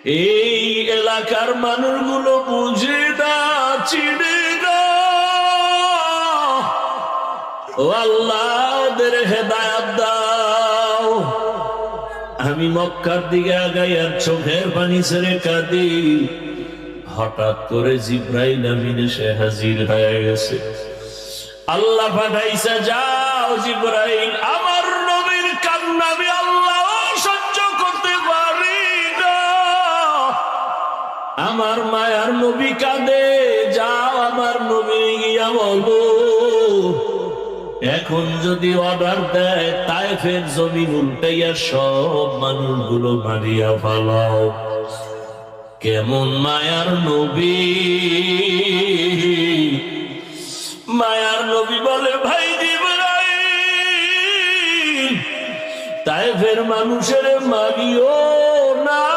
এই এলাকার মানুষগুলো বুঝে না, চিনে না। ও আল্লাহ, ওদের হেদায়েত দাও। আমি মক্কার দিকে আগাই আর চোখের পানি ছেড়ে কাঁদি। হঠাৎ করে জিব্রাইল আমিন এসে হাজির হয়ে গেছে। আল্লাহ পাঠাইছে, যাও জিব্রাইল, আমার নবীর কান্না আমি আল্লাহ সহ্য করতে পারি না। আমার মায়ার নবী কাঁদে, যাও আমার নবী গিয়া বলো এখন যদি অর্ডার দেয় তায়েফের জমিন উল্টাইয়া সব মানুষগুলো মারিয়া ফেলাও। কেমন মায়ার নবী! মায়ার নবী বলে, ভাই জিবরাইল, তায়েফের মানুষের মারিও